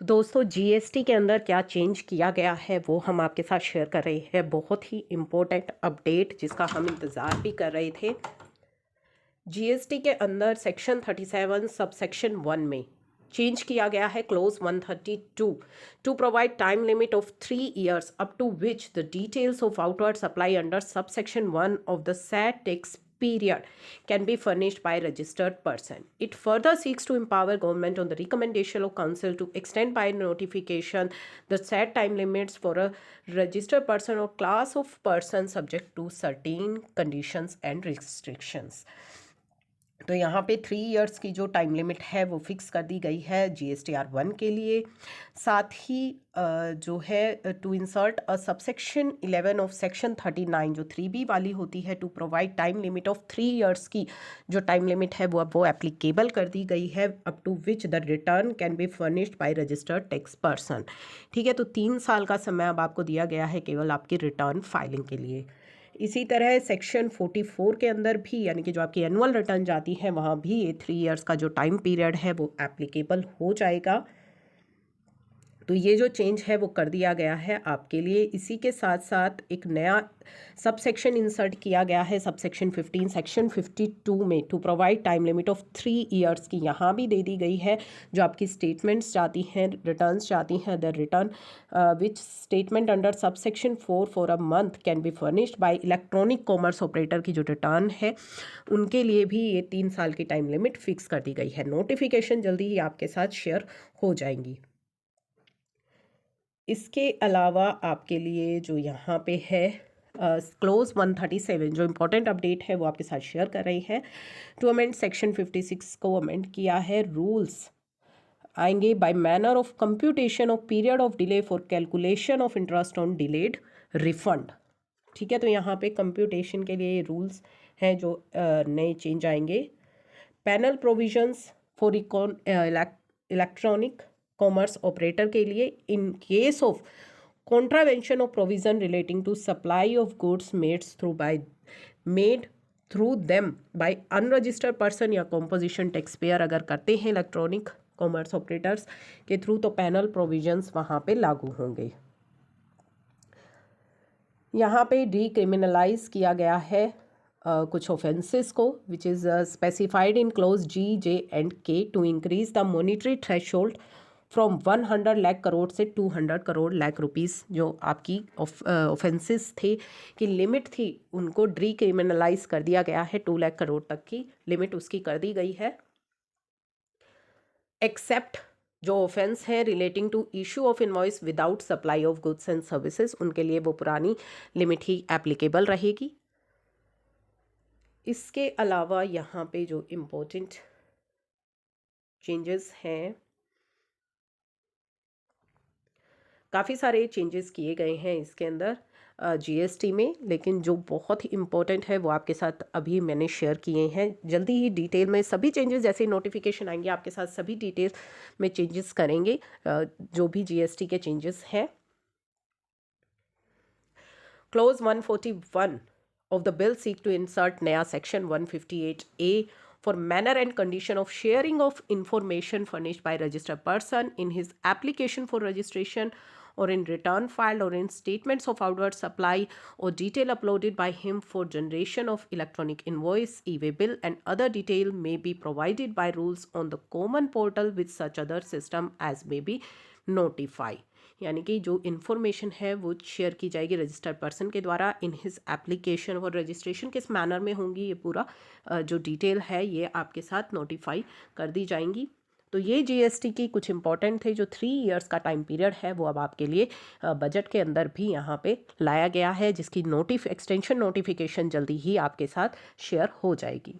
तो दोस्तों जीएसटी के अंदर क्या चेंज किया गया है वो हम आपके साथ शेयर कर रहे हैं। बहुत ही इम्पोर्टेंट अपडेट जिसका हम इंतज़ार भी कर रहे थे। जीएसटी के अंदर सेक्शन 37 सब सेक्शन 1 में चेंज किया गया है clause 132 to provide time limit of 3 years up to which the details of outward supply under sub section 1 of the said tax period can be furnished by a registered person. It further seeks to empower government on the recommendation of council to extend by notification the set time limits for a registered person or class of person subject to certain conditions and restrictions. तो यहाँ पे 3 years की जो time limit है वो fix कर दी गई है GSTR 1 के लिए। साथ ही जो है to insert a subsection 11 of section 39 जो 3B वाली होती है to provide time limit of 3 years की जो टाइम लिमिट है वो अब वो एप्लीकेबल कर दी गई है up to which the return can be furnished by registered tax person. ठीक है, तो 3 साल का समय अब आपको दिया गया है केवल आपकी रिटर्न फाइलिंग के लिए। इसी तरह सेक्शन 44 के अंदर भी यानी कि जो आपकी एनुअल रिटर्न जाती है वहाँ भी ये 3 years का जो टाइम पीरियड है वो एप्लीकेबल हो जाएगा। तो ये जो चेंज है वो कर दिया गया है आपके लिए। इसी के साथ साथ एक नया सब सेक्शन इंसर्ट किया गया है सब सेक्शन 15 सेक्शन 52 में to provide time limit of 3 years की यहाँ भी दे दी गई है। जो आपकी स्टेटमेंट्स जाती हैं रिटर्न्स जाती हैं the return which statement under sub section 4 for a month can be furnished bye electronic commerce operator की जो रिटर्न है उनके लिए भी ये 3 साल की टाइम लिमिट फिक्स कर दी गई है। नोटिफिकेशन जल्दी ही आपके साथ शेयर हो जाएंगी। इसके अलावा आपके लिए जो यहाँ पे है क्लोज 137 जो इम्पोर्टेंट अपडेट है वो आपके साथ शेयर कर रही है। टू अमेंड सेक्शन 56 को अमेंड किया है। रूल्स आएंगे by manner of computation of period of delay for calculation of interest on delayed refund. ठीक है, तो यहाँ पे कंप्यूटेशन के लिए रूल्स हैं जो नए चेंज आएंगे। Penal provisions for electronic commerce operator के लिए in case of contravention of provision relating to supply of goods made through them by unregistered person या कॉम्पोजिशन टैक्स पेयर अगर करते हैं इलेक्ट्रॉनिक कॉमर्स ऑपरेटर्स के थ्रू तो penal provisions वहाँ पे लागू होंगे। यहाँ पे डीक्रिमिनलाइज किया गया है कुछ ऑफेंसेस को which is specified in clause G, J and K to increase the monetary threshold from 100 lakh crore से 200 करोड़ लाख रुपीस। जो आपकी ऑफेंसेस थे की लिमिट थी उनको डीक्रिमिनलाइज कर दिया गया है। 2 लाख करोड़ तक की लिमिट उसकी कर दी गई है। एक्सेप्ट जो ऑफेंस है relating to issue of invoice without supply of goods and services उनके लिए वो पुरानी लिमिट ही एप्लीकेबल रहेगी। इसके अलावा यहाँ पे जो इम्पोर्टेंट चेंजेस हैं काफ़ी सारे चेंजेस किए गए हैं इसके अंदर जीएसटी में, लेकिन जो बहुत ही इम्पोर्टेंट है वो आपके साथ अभी मैंने शेयर किए हैं। जल्दी ही डिटेल में सभी चेंजेस जैसे नोटिफिकेशन आएंगे आपके साथ सभी डिटेल में चेंजेस करेंगे जो भी जीएसटी के चेंजेस हैं। Close 141 of the bill seek to insert नया section 158A for manner and condition of sharing of information furnished by registered person in his application for registration or in return filed or in statements of outward supply or detail uploaded by him for generation of electronic invoice, e-way bill and other detail may be provided by rules on the common portal with such other system as may be notify। यानी कि जो information है वो share की जाएगी registered person के द्वारा in his application और रजिस्ट्रेशन किस मैनर में होंगी ये पूरा जो डिटेल है ये आपके साथ नोटिफाई कर दी जाएंगी। तो ये जीएसटी की कुछ इंपॉर्टेंट थे जो 3 years का टाइम पीरियड है वो अब आपके लिए बजट के अंदर भी यहाँ पे लाया गया है जिसकी एक्सटेंशन नोटिफिकेशन जल्दी ही आपके साथ शेयर हो जाएगी।